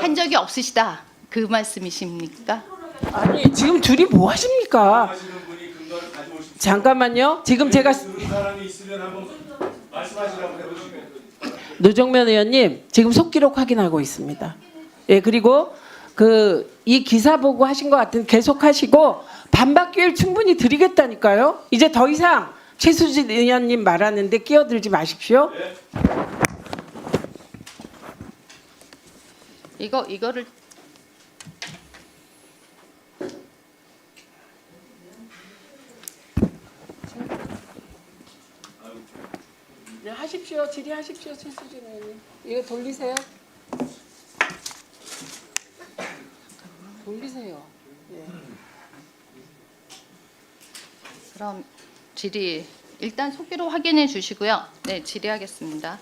한 적이 없으시다. 그 말씀이십니까? 아니 지금 둘이 뭐 하십니까? 잠깐만요. 지금 제가 사람이 있으면 한번 말씀하시라고 해보시고. 노정면 의원님 지금 속기록 확인하고 있습니다. 예, 그리고 이 기사 보고 하신 것 같은 계속 하시고 반박 기회를 충분히 드리겠다니까요. 이제 더 이상 최수진 의원님 말하는데 끼어들지 마십시오. 이거를 네, 하십시오. 질의하십시오. 최수진 의원님. 이거 돌리세요. 돌리세요. 예. 그럼 질의 일단 속기록 확인해 주시고요. 네, 질의하겠습니다.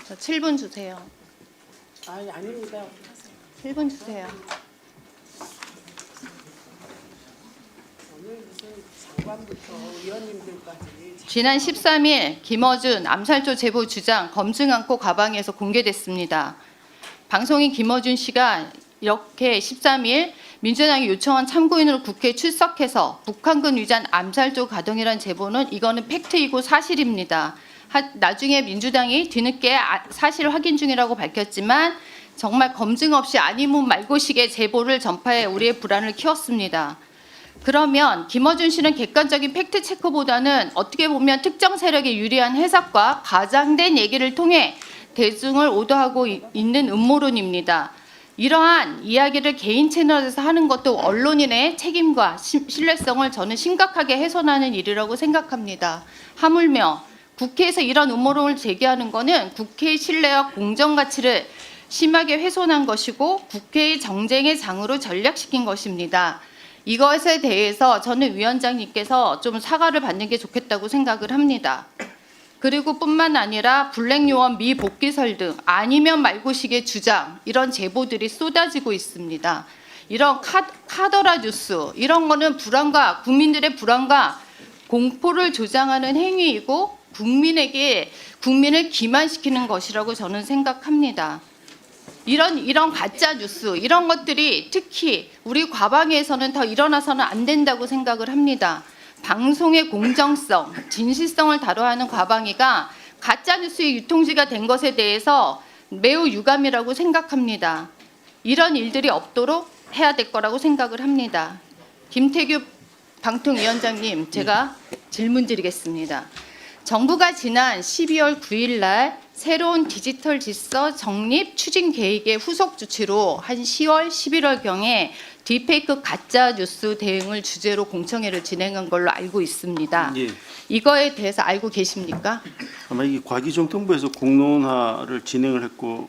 7분 주세요. 아니 아닙니다. 7분 주세요. 오늘 무슨 장관부터 의원님들까지 지난 13일 김어준 암살조 제보 주장 검증 않고 가방에서 공개됐습니다. 방송인 김어준 씨가 이렇게 13일 민주당이 요청한 참고인으로 국회에 출석해서 북한군 위장 암살조 가동이란 제보는 이거는 팩트이고 사실입니다. 나중에 민주당이 뒤늦게 사실 확인 중이라고 밝혔지만 정말 검증 없이 아니면 말고식의 제보를 전파해 우리의 불안을 키웠습니다. 그러면 김어준 씨는 객관적인 팩트 체크보다는 어떻게 보면 특정 세력에 유리한 해석과 과장된 얘기를 통해 대중을 오도하고 있는 음모론입니다. 이러한 이야기를 개인 채널에서 하는 것도 언론인의 책임과 신뢰성을 저는 심각하게 훼손하는 일이라고 생각합니다. 하물며 국회에서 이런 음모론을 제기하는 것은 국회의 신뢰와 공정 가치를 심하게 훼손한 것이고 국회의 정쟁의 장으로 전락시킨 것입니다. 이것에 대해서 저는 위원장님께서 좀 사과를 받는 게 좋겠다고 생각을 합니다. 그리고 뿐만 아니라 블랙요원 미복귀설 등 아니면 말고식의 주장 이런 제보들이 쏟아지고 있습니다. 이런 카더라 뉴스 이런 거는 불안과 국민들의 불안과 공포를 조장하는 행위이고 국민을 기만시키는 것이라고 저는 생각합니다. 이런 가짜 뉴스 이런 것들이 특히 우리 과방위에서는 더 일어나서는 안 된다고 생각을 합니다. 방송의 공정성, 진실성을 다뤄야 하는 과방위가 가짜 뉴스의 유통지가 된 것에 대해서 매우 유감이라고 생각합니다. 이런 일들이 없도록 해야 될 거라고 생각을 합니다. 김태규 방통위원장님, 제가 질문 드리겠습니다. 정부가 지난 12월 9일 날 새로운 디지털 질서 정립 추진 계획의 후속 조치로 한 10월, 11월경에 딥페이크 가짜 뉴스 대응을 주제로 공청회를 진행한 걸로 알고 있습니다. 예. 이거에 대해서 알고 계십니까? 아마 이게 과기정통부에서 공론화를 진행을 했고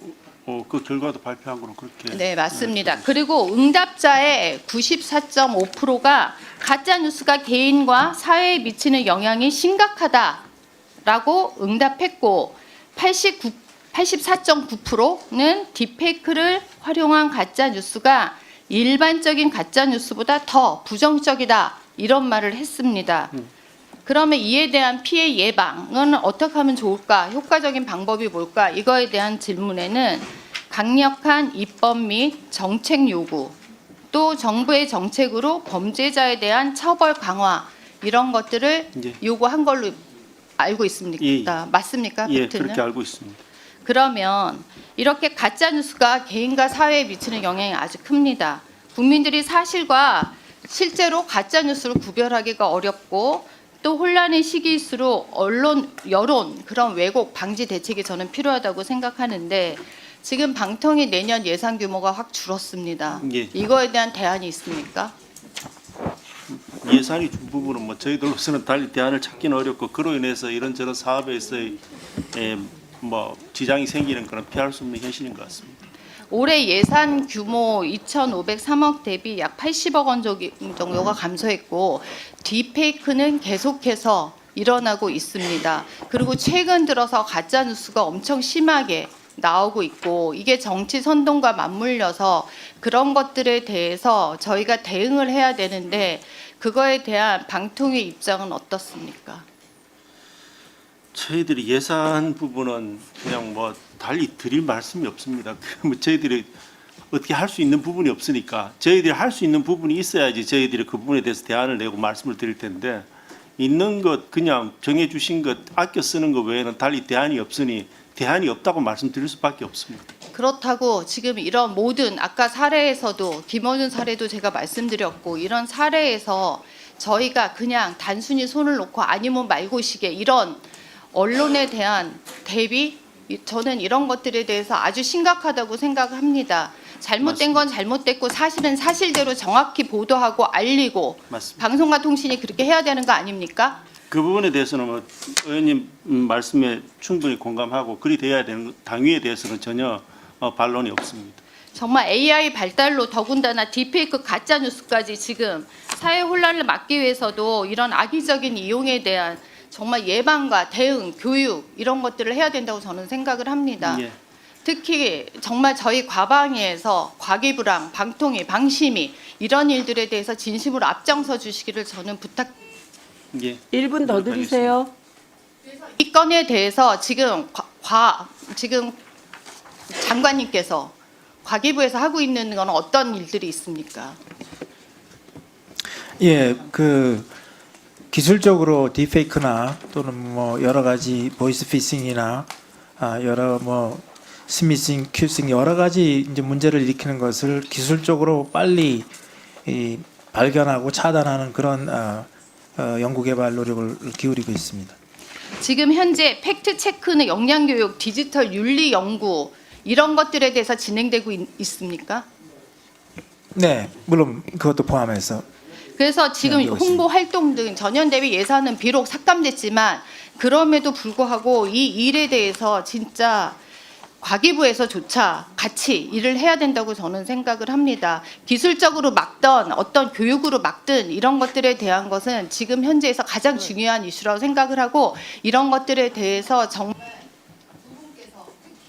그 결과도 발표한 거로 그렇게. 네, 맞습니다. 그리고 응답자의 94.5%가 가짜 뉴스가 개인과 사회에 미치는 영향이 심각하다라고 응답했고 84.9%는 딥페이크를 활용한 가짜 뉴스가 일반적인 가짜 뉴스보다 더 부정적이다 이런 말을 했습니다. 그러면 이에 대한 피해 예방은 어떻게 하면 좋을까? 효과적인 방법이 뭘까? 이거에 대한 질문에는 강력한 입법 및 정책 요구, 또 정부의 정책으로 범죄자에 대한 처벌 강화 이런 것들을 예. 요구한 걸로 알고 있습니까? 맞습니까? 예, 팩트는? 그렇게 알고 있습니다. 그러면 이렇게 가짜 뉴스가 개인과 사회에 미치는 영향이 아주 큽니다. 국민들이 사실과 실제로 가짜 뉴스를 구별하기가 어렵고 또 혼란의 시기일수록 언론, 여론 그런 왜곡 방지 대책이 저는 필요하다고 생각하는데 지금 방통위 내년 예산 규모가 확 줄었습니다. 예. 이거에 대한 대안이 있습니까? 예산이 준 부분은 뭐 저희들로서는 달리 대안을 찾기는 어렵고 그로 인해서 이런저런 사업에서의 뭐 지장이 생기는 그런 피할 수 없는 현실인 것 같습니다. 올해 예산 규모 2,503억 대비 약 80억 원 정도가 감소했고 딥페이크는 계속해서 일어나고 있습니다. 그리고 최근 들어서 가짜 뉴스가 엄청 심하게 나오고 있고 이게 정치 선동과 맞물려서 그런 것들에 대해서 저희가 대응을 해야 되는데 그거에 대한 방통위 입장은 어떻습니까? 저희들이 예산 부분은 그냥 뭐 달리 드릴 말씀이 없습니다. 뭐 저희들이 어떻게 할 수 있는 부분이 없으니까 저희들이 할 수 있는 부분이 있어야지 저희들이 그 부분에 대해서 대안을 내고 말씀을 드릴 텐데 있는 것 그냥 정해 주신 것 아껴 쓰는 것 외에는 달리 대안이 없으니 대안이 없다고 말씀드릴 수밖에 없습니다. 그렇다고 지금 이런 모든 아까 사례에서도 김어준 사례도 제가 말씀드렸고 이런 사례에서 저희가 그냥 단순히 손을 놓고 아니면 말고시게 이런 언론에 대한 대비 저는 이런 것들에 대해서 아주 심각하다고 생각합니다. 잘못된 건 잘못됐고 사실은 사실대로 정확히 보도하고 알리고 맞습니다. 방송과 통신이 그렇게 해야 되는 거 아닙니까? 그 부분에 대해서는 뭐 의원님 말씀에 충분히 공감하고 그리 돼야 되는 당위에 대해서는 전혀 반론이 없습니다. 정말 AI 발달로 더군다나 딥페이크 가짜 뉴스까지 지금 사회 혼란을 막기 위해서도 이런 악의적인 이용에 대한 정말 예방과 대응, 교육 이런 것들을 해야 된다고 저는 생각을 합니다. 예. 특히 정말 저희 과방위에서 과기부랑 방통위, 방심위 이런 일들에 대해서 진심으로 앞장서 주시기를 저는 예. 1분 더 드리세요. 이 건에 대해서 지금 지금 장관님께서 과기부에서 하고 있는 건 어떤 일들이 있습니까? 예, 그 기술적으로 딥페이크나 또는 뭐 여러 가지 보이스 피싱이나 여러 뭐 스미싱, 큐싱 여러 가지 이제 문제를 일으키는 것을 기술적으로 빨리 발견하고 차단하는 그런 연구개발 노력을 기울이고 있습니다. 지금 현재 팩트 체크는 역량 교육, 디지털 윤리 연구 이런 것들에 대해서 진행되고 있습니까? 네, 물론 그것도 포함해서. 그래서 지금 네, 홍보 활동 등 전년 대비 예산은 비록 삭감됐지만 그럼에도 불구하고 이 일에 대해서 진짜 과기부에서조차 같이 일을 해야 된다고 저는 생각을 합니다. 기술적으로 막든 어떤 교육으로 막든 이런 것들에 대한 것은 지금 현재에서 가장 중요한 이슈라고 생각을 하고 이런 것들에 대해서 정말 두 분께서 특히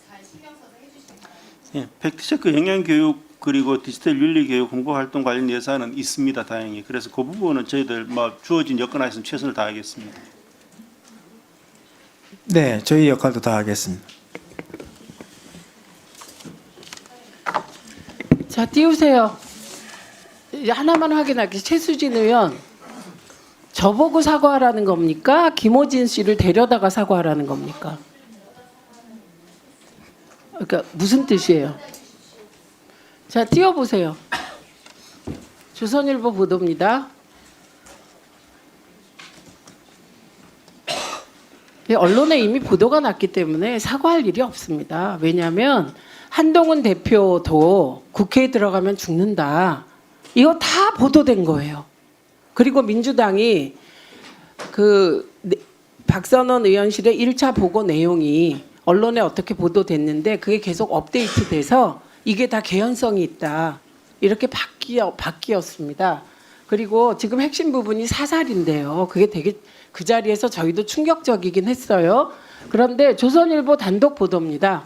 잘 신경 써서 해주시기 바랍니다. 예, 팩트체크 영양교육 그리고 디지털 윤리교육 홍보활동 관련 예산은 있습니다. 다행히. 그래서 그 부분은 저희들 뭐 주어진 여건 하에서 최선을 다하겠습니다. 네, 저희 역할도 다 하겠습니다. 자, 띄우세요. 하나만 확인할게요. 최수진 의원, 저보고 사과하라는 겁니까? 김호진 씨를 데려다가 사과하라는 겁니까? 그러니까 무슨 뜻이에요? 자, 띄워보세요. 조선일보 보도입니다. 언론에 이미 보도가 났기 때문에 사과할 일이 없습니다. 왜냐하면 한동훈 대표도 국회에 들어가면 죽는다. 이거 다 보도된 거예요. 그리고 민주당이 그 박선원 의원실의 1차 보고 내용이 언론에 어떻게 보도됐는데 그게 계속 업데이트돼서 이게 다 개연성이 있다. 이렇게 바뀌었습니다. 그리고 지금 핵심 부분이 사살인데요. 그게 되게 그 자리에서 저희도 충격적이긴 했어요. 그런데 조선일보 단독 보도입니다.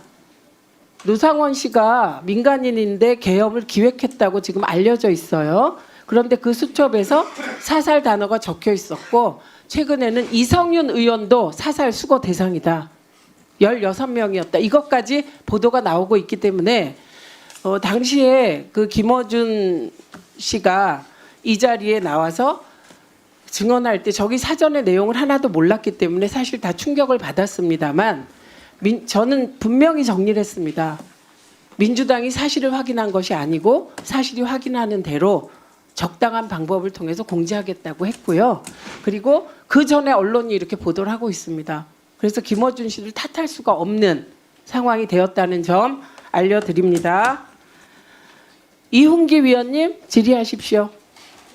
노상원 씨가 민간인인데 계엄을 기획했다고 지금 알려져 있어요. 그런데 그 수첩에서 사살 단어가 적혀 있었고 최근에는 이성윤 의원도 사살 수거 대상이다. 16명이었다. 이것까지 보도가 나오고 있기 때문에 당시에 그 김어준 씨가 이 자리에 나와서 증언할 때 저기 사전의 내용을 하나도 몰랐기 때문에 사실 다 충격을 받았습니다만 저는 분명히 정리를 했습니다. 민주당이 사실을 확인한 것이 아니고 사실이 확인하는 대로 적당한 방법을 통해서 공지하겠다고 했고요. 그리고 그 전에 언론이 이렇게 보도를 하고 있습니다. 그래서 김어준 씨를 탓할 수가 없는 상황이 되었다는 점 알려드립니다. 이훈기 위원님 질의하십시오.